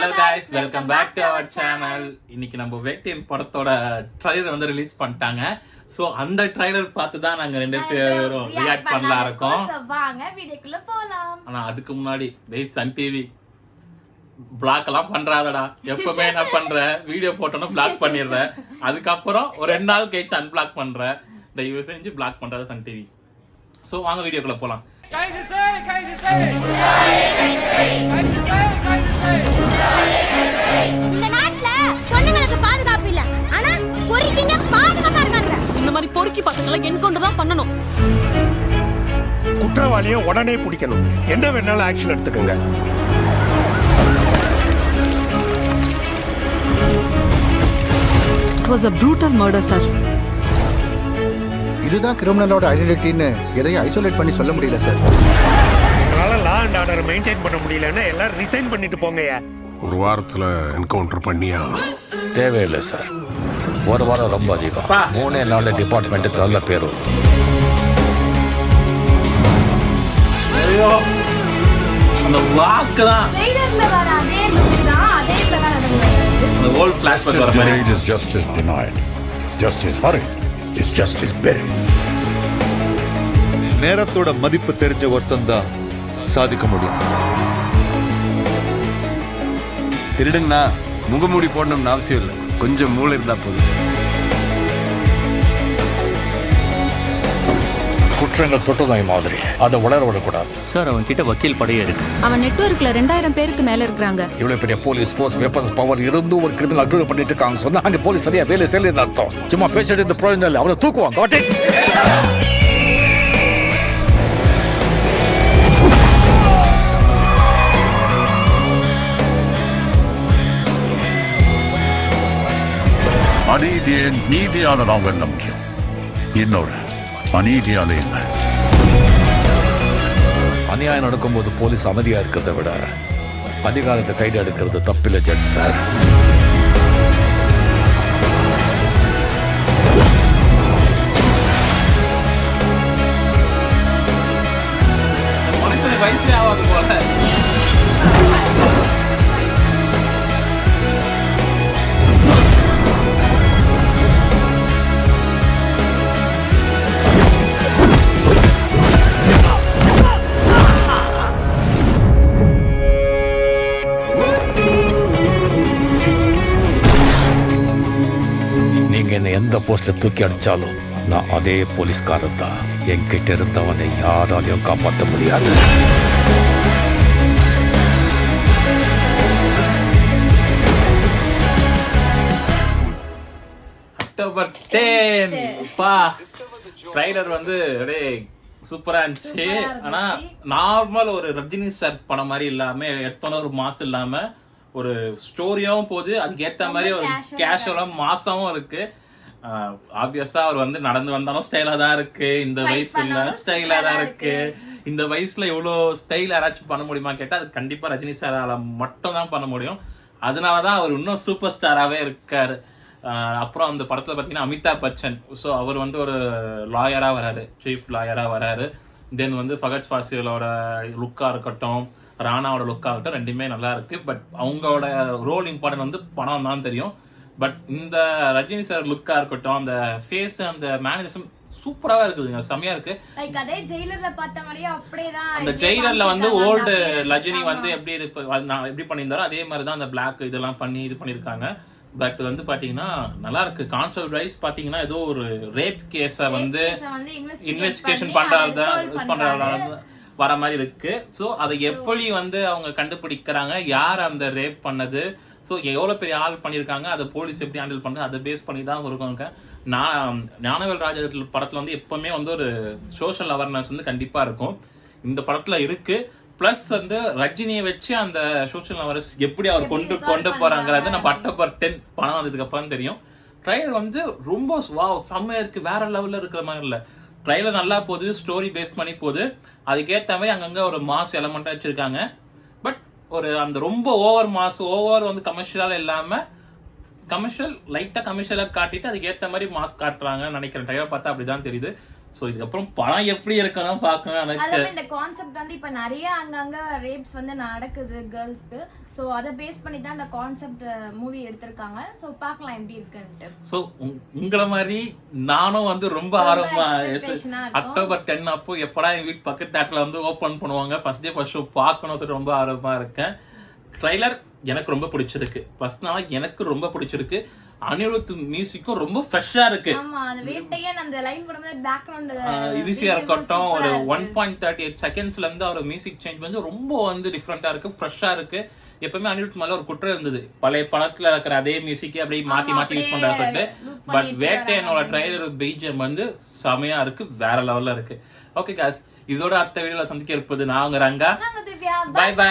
Hello guys, welcome back to our channel. இன்னைக்கு நம்ம வெயிட்டின் படத்தோட ட்ரைலர் வந்து ரிலீஸ் பண்ணிட்டாங்க. சோ அந்த ட்ரைலர் பார்த்து தான் நாங்க ரெண்டு பேரும் ரியாக்ட் பண்ணலாம் இருக்கோம். வாங்க வீடியோக்குள்ள போலாம். ஆனா அதுக்கு முன்னாடி சன் டிவி பிளாக் எல்லாம் பண்றாதடா. எப்பவுமே என்ன பண்ற, வீடியோ போட்டோன்னு பிளாக் பண்ணிடுற, அதுக்கப்புறம் ஒரு 2 நாள் கழிச்சு அன்பிளாக் பண்ற. தயவு செஞ்சு பிளாக் பண்றாத சன் டிவி. சோ வாங்க வீடியோக்குள்ள போலாம். இந்த நாட்டுல பொண்ணுங்களுக்கு பாதுகாப்பு இல்ல, ஆனா பொறுக்கிங்க பாதுகாப்பா இருக்காங்க. இந்த மாதிரி பொறுக்கி பசங்களை என்கவுண்டர் தான் பண்ணணும். குற்றவாளியை உடனே பிடிக்கணும். என்ன வேணாலும் ஆக்ஷன் எடுத்துக்கங்க. It was a brutal murder, sir. இதுதான் கிரிமினலோட ஐடென்டிட்டின்னு எதையும் ஐசோலேட் பண்ணி சொல்ல முடியல சார். உங்களால லா அண்ட் ஆர்டர் மெயின்டைன் பண்ண முடியலன்னா எல்லாரும் ரிசைன் பண்ணிட்டு போங்கயா. ஒரு வாரத்துல என்கவுண்டர் பண்ணியா? தேவையில்லை சார், ஒரு வாரம் ரொம்ப அதிகம். 3 நாள் டிபார்ட்மெண்ட்டுக்கு நல்ல பேர் வரும். அந்த வாக்கு தான் ட்ரெய்லர்ல வர அதே லுக் தான், அதே பிரகாரம் நடந்துச்சு. அந்த ஓல்ட் ஃபிளாஷ்பேக் வர மாதிரி. Justice is justice denied. Justice hurried is justice buried. நேரத்தோட மதிப்பு தெரிஞ்ச ஒருத்தன் தான் சாதிக்க முடியும். திருடுங்கண்ணா முகமூடி போடணும்னு அவசியம் இல்லை, கொஞ்சம் மூளை இருந்தா போதும். குற்றங்கள் தொட்டுநோய் மாதிரி, அதை உளர விடக்கூடாது. சார், அவன் கிட்ட வக்கீல் படையே இருக்கு. அவன் நெட்வொர்க்ல 2000 பேருக்கு மேல இருக்கிறாங்க. இவ்வளவு பெரிய போலீஸ் ஃபோர்ஸ், வெப்பன்ஸ் பவர் இருந்தும் ஒரு கிரிமினல் அக்யூஸ் பண்ணிட்டு இருக்காங்க சொன்னா அங்க போலீஸ் சரியா வேலை செய்யலன்னு அர்த்தம். சும்மா பேசிட்டு இந்த பிரயோஜனம் இல்லை, அவனை தூக்குவாங்க. Got it? அநீதியை நீதியால நாம் வெல்ல முடியும், என்னோட அநீதியால இல்லை. அநியாயம் நடக்கும்போது போலீஸ் அமைதியா இருக்கிறத விட அதிகாரத்தை கைது எடுக்கிறது தப்பில்லை ஜட்ஜ் சார். மனுஷனுக்கு வயசே ஆகாது போல. நீங்க என்ன எந்த போஸ்ட்ல தூக்கி அடிச்சாலும் நான் அதே போலீஸ்காரன் தான். என்கிட்ட இருந்தவனை யாராலையும் காப்பாற்ற முடியாது. அக்டோபர் 10 பா ட்ரைலர் வந்து சூப்பரா இருந்துச்சு. ஆனா நார்மல் ஒரு ரஜினி சார் படம் மாதிரி இல்லாம, எத்தனை ஒரு மாசம் இல்லாம ஒரு ஸ்டோரியாவும் போகுது, அதுக்கு ஏத்த மாதிரி ஒரு கேஷுவலும் மாசமும் இருக்கு. ஆப்வியஸா அவர் வந்து நடந்து வந்தாலும் ஸ்டைலா தான் இருக்கு, இந்த வயசுல ஸ்டைலா தான் இருக்கு. இந்த வயசுல இவ்வளவு ஸ்டைல் யாராச்சும் பண்ண முடியுமா கேட்டா அது கண்டிப்பா ரஜினி சாரால மட்டும் தான் பண்ண முடியும். அதனாலதான் அவர் இன்னும் சூப்பர் ஸ்டாராவே இருக்காரு. அப்புறம் அந்த படத்துல பாத்தீங்கன்னா அமிதாப் பச்சன், ஸோ அவர் வந்து ஒரு லாயரா வராரு, சீஃப் லாயரா வராரு. தென் வந்து ஃபகத் ஃபாசிலோட லுக்கா இருக்கட்டும், ராணாவோட லுக்கா இருக்கட்டும், ரெண்டுமே நல்லா இருக்கு. பட் அவங்களோட ரோல் இம்பார்ட்டன்ட் வந்து படம் தான் தெரியும். பட் இந்த ரஜினி சார் லுக்கா இருக்கட்டும், அந்த ஃபேஸ், அந்த மேனரிசம் சூப்பராக இருக்குதுங்க, செம்மையா இருக்கு. அதே ஜெயிலர்ல பார்த்த மாதிரியே அப்படியேதான். அந்த ஜெயிலர்ல வந்து ஓல்டு ரஜினி வந்து எப்படி பண்ணியிருந்தாரோ அதே மாதிரி தான் அந்த பிளாக் இதெல்லாம் பண்ணி இது பண்ணிருக்காங்க. பட் வந்து பாத்தீங்கன்னா நல்லா இருக்கு. கான்செப்ட் வைஸ் பாத்தீங்கன்னா ஏதோ ஒரு ரேப் கேஸ வந்து இன்வெஸ்டிகேஷன் பண்றதா வர மாதிரி இருக்கு. சோ அதை எப்படி வந்து அவங்க கண்டுபிடிக்கிறாங்க, யார் அந்த ரேப் பண்ணது, சோ எவ்வளவு பெரிய ஆள் பண்ணிருக்காங்க, அதை போலீஸ் எப்படி ஹேண்டில் பண்றது, அதை பேஸ் பண்ணி தான் இருக்காங்க. ஞானவேல் ராஜா படத்துல வந்து எப்பவுமே வந்து ஒரு சோஷியல் அவேர்னஸ் வந்து கண்டிப்பா இருக்கும், இந்த படத்துல இருக்கு. பிளஸ் வந்து ரஜினியை வச்சு அந்த சோஷியல் அவேர்னஸ் எப்படி அவர் கொண்டு போறாங்கிறது நம்ம அக்டோபர் 10 படம் வந்ததுக்கு அப்புறம் தெரியும். ட்ரைலர் வந்து ரொம்ப செம்மையா இருக்கு, வேற லெவல்ல இருக்கிற மாதிரி இல்ல. ட்ரைலர் நல்லா போகுது, ஸ்டோரி பேஸ் பண்ணி போகுது, அதுக்கேற்ற மாதிரி அங்கங்க ஒரு மாஸ் எலமெண்டா வச்சிருக்காங்க. பட் ஒரு அந்த ரொம்ப ஓவர் மாஸ், ஓவர் வந்து கமர்ஷியலா இல்லாம கமர்ஷியல் லைட்டா கமர்ஷியலா காட்டிட்டு அதுக்கேற்ற மாதிரி மாஸ் காட்டுறாங்கன்னு நினைக்கிறேன். ட்ரைலர் பார்த்தா அப்படிதான் தெரியுது. சோ இதுக்கப்புறம் படம் எப்படி இருக்குன்னு பார்க்கணும் எனக்கு. அதுல இந்த கான்செப்ட் வந்து இப்ப நிறைய அங்கங்க ரேப்ஸ் வந்து நடக்குது கேர்ள்ஸ்க்கு. சோ அத பேஸ் பண்ணி தான் இந்த கான்செப்ட் மூவி எடுத்திருக்காங்க. சோ பார்க்கலாம் எப்படி இருக்குன்னு. சோ உங்கள மாதிரி நானும் வந்து ரொம்ப ஆர்வமா expectation ஆ இருக்கும். அக்டோபர் 10 அப்போ எப்படா எங்க வீட்டு பக்கத்து தியேட்டர்ல வந்து ஓபன் பண்ணுவாங்க ஃபர்ஸ்ட் டே ஃபர்ஸ்ட் ஷோ பார்க்கணும் சொல்லி ரொம்ப ஆர்வமா இருக்கேன். ட்ரைலர் எனக்கு ரொம்ப பிடிச்சிருக்கு. பர்சனலா எனக்கு ரொம்ப பிடிச்சிருக்கு. அனிருத் மியூசிக்கும் ரொம்ப ஃப்ரெஷ்ஷா இருக்கு. ஆமா அந்த வேட்டையே அந்த லைன் போடும்போது பேக்ரவுண்ட் ஈஸியா இருக்கட்டும். ஒரு 1.38 செகண்ட்ஸ்ல இருந்து அவர் மியூசிக் சேஞ்ச் வந்து ரொம்ப வந்து டிஃப்ரெண்டா இருக்கு, ஃப்ரெஷ்ஷா இருக்கு. எப்பவுமே அனிருத் மேல ஒரு குற்றம் இருந்தது, பழைய படத்துல இருக்கிற அதே மியூசிக்கே அப்படியே மாத்தி மாத்தி யூஸ் பண்றா சொல்லிட்டு. பட் வேட்டையனோட ட்ரைலர் பிஜிஎம் வந்து செமையா இருக்கு, வேற லெவல்ல இருக்கு. ஓகே காஸ், இதோட அடுத்த வீடியோல சந்திக்க இருப்பது நான் உங்க ரங்கா. திவ்யா. By by.